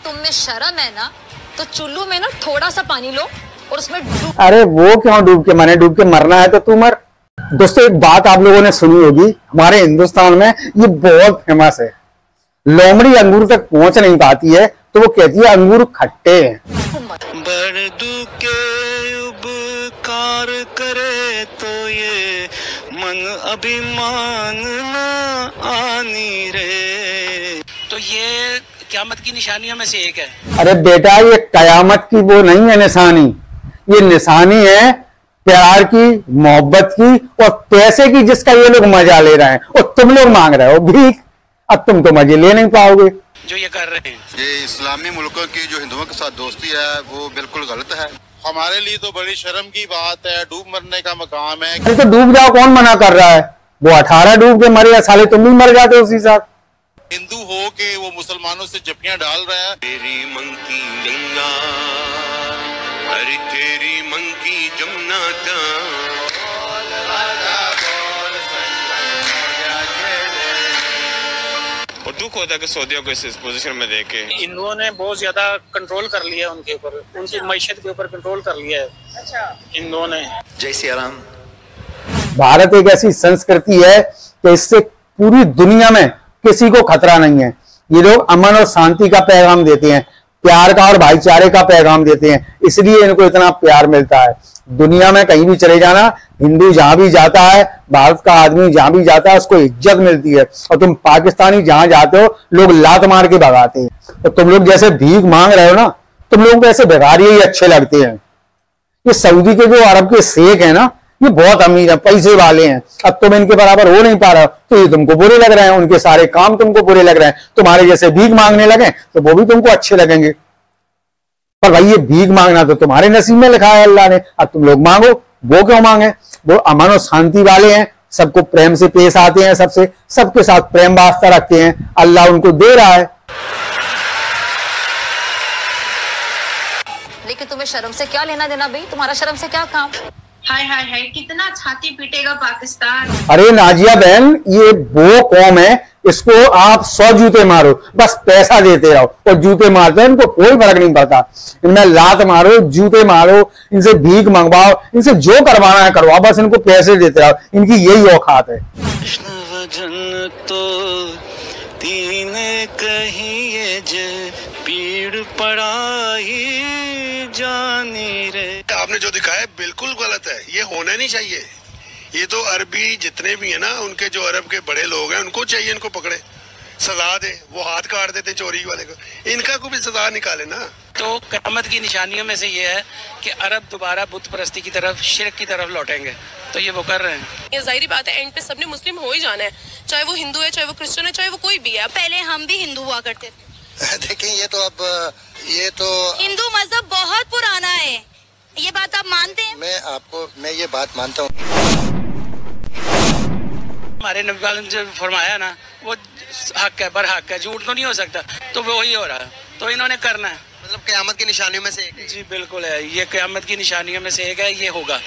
तुम में शर्म है ना तो चुल्लू में ना थोड़ा सा पानी लो और उसमें डूब। अरे वो क्यों डूब के मरे, डूब के मरना है तो तू मर। दोस्तों एक बात आप लोगों ने सुनी होगी, हमारे हिंदुस्तान में ये बहुत फेमस है। लोमड़ी अंगूर तक पहुंच नहीं पाती है तो वो कहती है अंगूर खट्टे हैं। उपकार करे तो ये मन अभिमान ना आनी रे। तो ये क़यामत की निशानियों में से एक है। अरे बेटा ये कयामत की वो नहीं है निशानी, ये निशानी है प्यार की, मोहब्बत की और पैसे की, जिसका ये लोग मजा ले रहे हैं और तुम लोग मांग रहे हो भीख। अब तुम तो मजे ले नहीं पाओगे जो ये कर रहे हैं। ये इस्लामी मुल्कों की जो हिंदुओं के साथ दोस्ती है वो बिल्कुल गलत है। हमारे लिए तो बड़ी शर्म की बात है, डूब मरने का मकाम है। अरे तो डूब जाओ, कौन मना कर रहा है? वो 18 डूब के मरे या साले तुम भी मर जाते उसी साथ। हिंदू हो के वो मुसलमानों से जप्पियां डाल रहा है। तेरी मंकी गंगा, अरे तेरी मंकी जमुना का। और दुख होता है कि सऊदियों को इस पोजीशन में देख के हिंदुओं ने बहुत ज्यादा कंट्रोल कर लिया है उनके ऊपर, उनकी मईशत के ऊपर कंट्रोल कर लिया है। अच्छा हिंदुओं ने। जय श्री राम। भारत एक ऐसी संस्कृति है कि इससे पूरी दुनिया में किसी को खतरा नहीं है। ये लोग अमन और शांति का पैगाम देते हैं, प्यार का और भाईचारे का पैगाम देते हैं, इसलिए इनको इतना प्यार मिलता है। दुनिया में कहीं भी चले जाना, हिंदू जहां भी जाता है, भारत का आदमी जहां भी जाता है उसको इज्जत मिलती है। और तुम पाकिस्तानी जहां जाते हो लोग लात मार के भगाते हैं। तो तुम लोग जैसे भीख मांग रहे हो ना, तुम लोगों को ऐसे भिखारी ही अच्छे लगते हैं। ये सऊदी के जो अरब के शेख है ना, ये बहुत अमीर है, पैसे वाले हैं। अब तुम इनके बराबर हो नहीं पा रहे हो तो ये तुमको बुरे लग रहे हैं, उनके सारे काम तुमको बुरे लग रहे हैं। तुम्हारे जैसे भीख मांगने लगे तो वो भी तुमको अच्छे लगेंगे। पर भाई ये भीख मांगना तो तुम्हारे नसीब में लिखा है अल्लाह ने। अब तुम लोग मांगो, वो क्यों मांगे? वो अमन और शांति वाले हैं, सबको प्रेम से पेश आते हैं, सबके साथ प्रेम वास्ता रखते हैं, अल्लाह उनको दे रहा है। लेकिन तुम्हें शर्म से क्या लेना देना भाई? तुम्हारा शर्म से क्या काम? हाय हाय हाय, कितना छाती पीटेगा पाकिस्तान। अरे नाजिया बहन, ये वो कौम है, इसको आप 100 जूते मारो, बस पैसा देते रहो। और जूते मारते हैं, इनको कोई फर्क नहीं पड़ता। इनमें लात मारो, जूते मारो, इनसे भीख मंगवाओ, इनसे जो करवाना है करवाओ, बस इनको पैसे देते रहो। इनकी यही औकात है। तो तीन कहिए जे पीड़ पड़ाई जानी रे। आपने जो दिखाया है बिल्कुल गलत है, ये होना नहीं चाहिए। ये तो अरबी जितने भी है ना, उनके जो अरब के बड़े लोग हैं उनको चाहिए इनको पकड़े, सजा दे। वो हाथ काट देते चोरी वाले को, इनका को भी सजा निकाले ना। तो क़यामत की निशानियों में से ये है कि अरब दोबारा बुत परस्ती की तरफ, शिर्क की तरफ लौटेंगे। तो ये वो कर रहे हैं। ये जाहिर बात है, एंड पे सबने मुस्लिम हो ही जाना है, चाहे वो हिंदू है, चाहे वो क्रिश्चियन है, चाहे वो कोई भी है। पहले हम भी हिंदू हुआ करते थे। देखिए ये तो हिंदू मजहब बहुत पुराना है, ये बात आप मानते हैं? मैं ये बात मानता हूँ। हमारे नबी पाक ने जो फरमाया ना, वो हक है, बरहक है, झूठ तो नहीं हो सकता। तो वो वही हो रहा है, तो इन्होंने करना है। मतलब क़यामत की निशानियों में से एक है। जी बिल्कुल है, ये क़यामत की निशानियों में से एक है, ये होगा।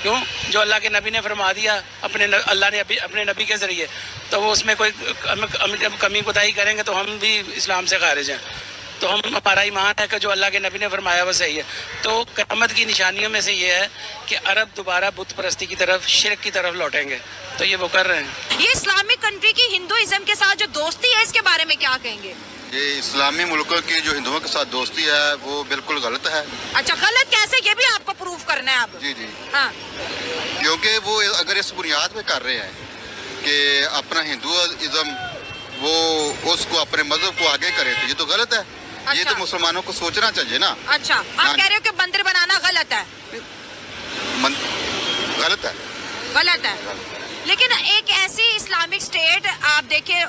क्यों? जो अल्लाह के नबी ने फरमा दिया अल्लाह ने अपने नबी के जरिए, तो वो उसमें कोई कमी कोताही करेंगे तो हम भी इस्लाम से खारिज हैं। तो हमारा ईमान है कि जो अल्लाह के नबी ने फरमाया वो सही है। तो क़यामत की निशानियों में से ये है कि अरब दोबारा बुत परस्ती की तरफ, शिर्क की तरफ लौटेंगे। तो ये वो कर रहे हैं। ये इस्लामिक कंट्री की हिंदुइज्म के साथ जो दोस्ती है, इसके बारे में क्या कहेंगे? ये इस्लामी मुल्कों की जो हिंदुओं के साथ दोस्ती है वो बिल्कुल गलत है। अच्छा गलत कैसे? ये भी आपको प्रूव करना है अब। जी जी हाँ। क्योंकि वो अगर इस बुनियाद पे कर रहे हैं कि अपना हिंदुइज्म वो उसको अपने मजहब को आगे करे तो ये तो गलत है। अच्छा। ये तो मुसलमानों को सोचना चाहिए ना। अच्छा आप कह रहे हो कि मंदिर बनाना गलत है? गलत है, गलत है। लेकिन एक ऐसी इस्लामिक स्टेट आप देखिए,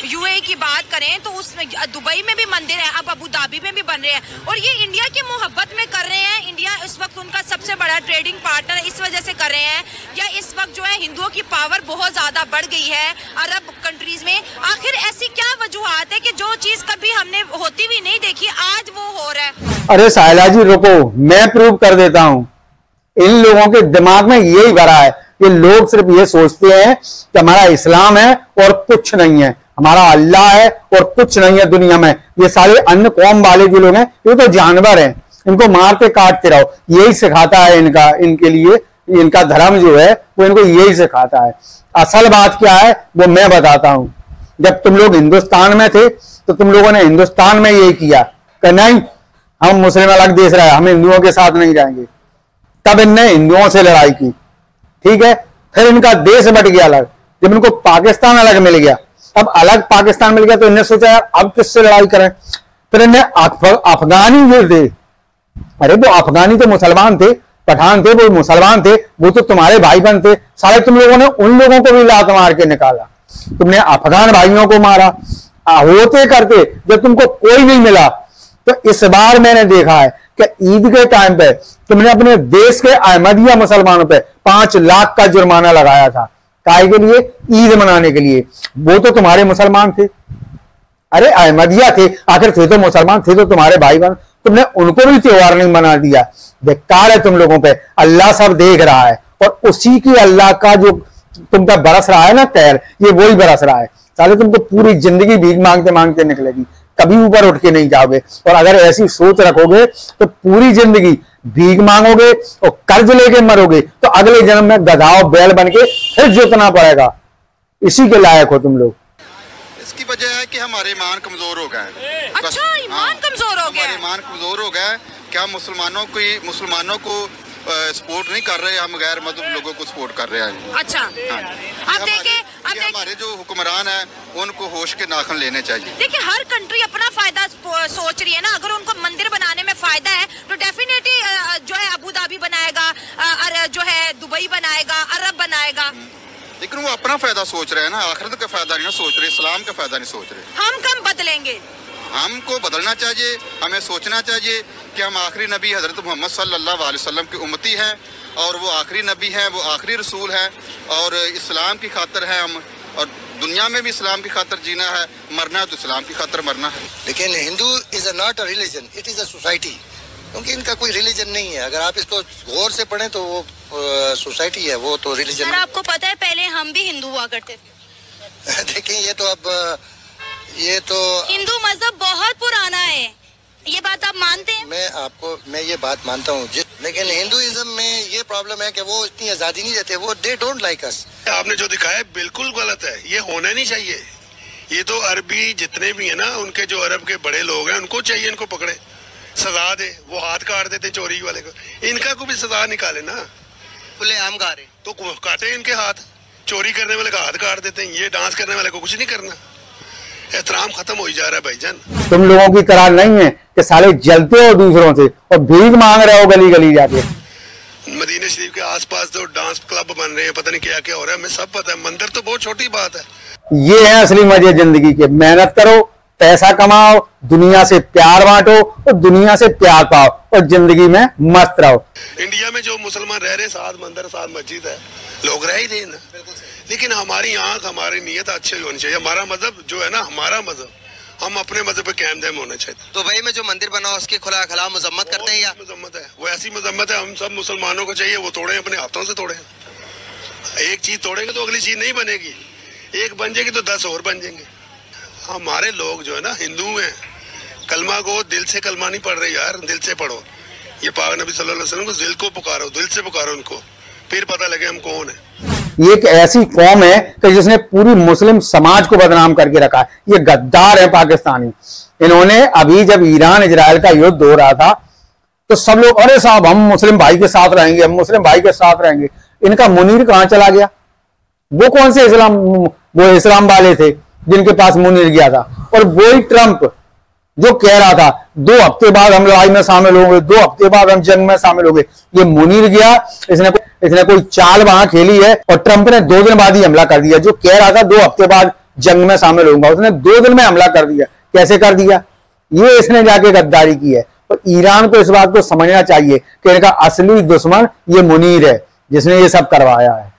यूएई की बात करें तो उसमें दुबई में भी मंदिर है, अब अबू धाबी में भी बन रहे हैं, और ये इंडिया की मोहब्बत में कर रहे हैं। इंडिया इस वक्त उनका सबसे बड़ा ट्रेडिंग पार्टनर इस वजह से कर रहे हैं, या इस वक्त जो है हिंदुओं की पावर बहुत ज्यादा बढ़ गई है अरब कंट्रीज में। आखिर ऐसी क्या वजूहत है कि जो चीज कभी हमने होती भी नहीं देखी आज वो हो रहा है? अरे साहिला जी रुको, मैं प्रूव कर देता हूँ। इन लोगों के दिमाग में यही भरा है, ये लोग सिर्फ ये सोचते हैं कि हमारा इस्लाम है और कुछ नहीं है। हमारा अल्लाह है और कुछ नहीं है दुनिया में। ये सारे अन्य कौम वाले जो लोग हैं ये तो जानवर हैं, इनको मारते काटते रहो, यही सिखाता है इनका, इनके लिए इनका धर्म जो है वो इनको यही सिखाता है। असल बात क्या है वो मैं बताता हूं। जब तुम लोग हिंदुस्तान में थे तो तुम लोगों ने हिंदुस्तान में यही किया कि नहीं हम मुस्लिम अलग देश रहे, हम हिंदुओं के साथ नहीं रहेंगे। तब इनने हिंदुओं से लड़ाई की, ठीक है। फिर इनका देश बट गया अलग, जब इनको पाकिस्तान अलग मिल गया, अब अलग पाकिस्तान मिल गया तो इन्हें सोचा यार अब किससे लड़ाई करें। फिर इन्हें अफगानी जो थे, अरे वो अफगानी तो मुसलमान थे, पठान थे, वो मुसलमान थे, वो तो तुम्हारे भाई बहन थे, सारे तुम लोगों ने उन लोगों को भी लात मार के निकाला, तुमने अफगान भाइयों को मारा। होते करते जब तुमको कोई नहीं मिला तो इस बार मैंने देखा है कि ईद के टाइम पे तुमने अपने देश के अहमदिया मुसलमानों पे 5 लाख का जुर्माना लगाया था। काहे के लिए? ईद मनाने के लिए। वो तो तुम्हारे मुसलमान थे, अरे अहमदिया थे, आखिर थे तो मुसलमान, थे तो तुम्हारे भाई बहन, तुमने उनको भी त्योहार नहीं मना दिया। बेकार है तुम लोगों पे, अल्लाह सब देख रहा है और उसी की अल्लाह का जो तुम पे बरस रहा है ना कहर, ये वही बरस रहा है। साले तुम तो पूरी जिंदगी भीख मांगते मांगते निकलेगी, कभी ऊपर उठ के नहीं जाओगे। और अगर ऐसी सोच रखोगे तो पूरी जिंदगी भीख मांगोगे और कर्ज लेके मरोगे तो अगले जन्म में गधाओ बैल बन के फिर जोतना पड़ेगा। इसी के लायक हो तुम लोग। इसकी वजह है कि हमारे ईमान कमजोर हो गए। अच्छा, ईमान कमजोर हो गया, हमारे ईमान कमजोर हो गए कि हम मुसलमानों को सपोर्ट नहीं कर रहे, हम गैर मजहब लोगों को सपोर्ट कर रहे हैं। अच्छा, अब देखिए हमारे जो हुक्मरान है उनको होश के नाखन लेने चाहिए। देखिए हर कंट्री अपना फायदा सोच रही है ना। अगर उनको मंदिर बनाने में फायदा है तो डेफिनेटली जो है अबू धाबी बनाएगा, जो है दुबई बनाएगा, अरब बनाएगा। लेकिन वो अपना फायदा सोच रहे हैं ना, आखिरत का फायदा नहीं सोच रहे, इस्लाम का फायदा नहीं सोच रहे। हम कम बदलेंगे, हमको बदलना चाहिए, हमें सोचना चाहिए कि हम आखिरी नबी हजरत मोहम्मद सल्लल्लाहु अलैहि वसल्लम की उम्मती हैं और वो आखिरी नबी हैं, वो आखिरी रसूल हैं और इस्लाम की खातिर है हम, और दुनिया में भी इस्लाम की खातिर जीना है, मरना है तो इस्लाम की खातिर मरना है। लेकिन Hindu is not a religion, it is a society, क्योंकि इनका कोई रिलीजन नहीं है। अगर आप इसको गौर से पढ़ें तो वो सोसाइटी है, वो तो रिलीजन। सर आपको पता है पहले हम भी हिंदू हुआ करते थे। देखिए ये तो हिंदू मजहब बहुत पुराना है, ये बात आप मानते हैं? मैं ये बात मानता हूँ, लेकिन हिंदुइज्म में ये प्रॉब्लम है कि वो इतनी आजादी नहीं देते, वो दे डोंट लाइक अस। आपने जो दिखाया बिल्कुल गलत है, ये होना नहीं चाहिए। ये तो अरबी जितने भी है ना, उनके जो अरब के बड़े लोग हैं उनको चाहिए इनको पकड़े, सजा दे। वो हाथ काट देते चोरी वाले को, इनका को भी सजा निकाले ना। खुले आम गा रहे तो काटे इनके हाथ, चोरी करने वाले का हाथ काट देते हैं, ये डांस करने वाले को कुछ नहीं करना। एहतराम खत्म हो जा रहा है भाईजान। तुम लोगों की तरह नहीं है कि साले जलते हो दूसरों से और भीख मांग रहे हो गली गली जाके। मदीना शरीफ के आसपास तो डांस क्लब बन रहे हैं, पता नहीं क्या क्या हो रहा है, हमें सब पता है। मंदिर तो बहुत छोटी बात है। ये है असली मजे जिंदगी के। मेहनत करो, पैसा कमाओ, दुनिया से प्यार बांटो और दुनिया से प्यार पाओ और जिंदगी में मस्त रहो। इंडिया में जो मुसलमान रह रहे, साथ मंदिर साथ मस्जिद है, लोग रह ही थे ना। लेकिन हमारी आंख, हमारी नीयत अच्छी होनी चाहिए। हमारा मजहब जो है ना, हमारा मजहब, हम अपने मजहब पे कायम दायम होना चाहिए। दुबई में जो मंदिर बना उसकी खुला खिला मजम्मत करते हैं, या मजम्मत है, वो ऐसी मजम्मत है, हम सब मुसलमानों को चाहिए वो तोड़े, अपने हाथों से तोड़े। एक चीज तोड़ेंगे तो अगली चीज नहीं बनेगी, एक बन जाएगी तो 10 और बन जाएंगे। हमारे लोग जो है ना हिंदू हैं, कलमा को दिल से कलमा नहीं पढ़ रहे यार, दिल से पढ़ो। ये पाक नबी सल्लल्लाहु अलैहि वसल्लम को दिल को पुकारो, दिल से पुकारो उनको, फिर पता लगे हम कौन है। ये एक ऐसी कौम है कि जिसने पूरी मुस्लिम समाज को बदनाम करके रखा है। ये गद्दार है पाकिस्तानी। इन्होंने अभी जब ईरान इजराइल का युद्ध हो रहा था तो सब लोग, अरे साहब हम मुस्लिम भाई के साथ रहेंगे, हम मुस्लिम भाई के साथ रहेंगे। इनका मुनीर कहां चला गया? वो कौन से इस्लाम, वो इस्लाम वाले थे जिनके पास मुनीर गया था। और वही ट्रंप जो कह रहा था 2 हफ्ते बाद हम लड़ाई में शामिल होंगे, 2 हफ्ते बाद हम जंग में शामिल होंगे, ये मुनीर गया, इसने कोई चाल वहां खेली है और ट्रंप ने 2 दिन बाद ही हमला कर दिया। जो कह रहा था 2 हफ्ते बाद जंग में शामिल होगा, उसने 2 दिन में हमला कर दिया। कैसे कर दिया? ये इसने जाके गद्दारी की है। और ईरान को इस बात को समझना चाहिए कि इनका असली दुश्मन ये मुनीर है जिसने ये सब करवाया है।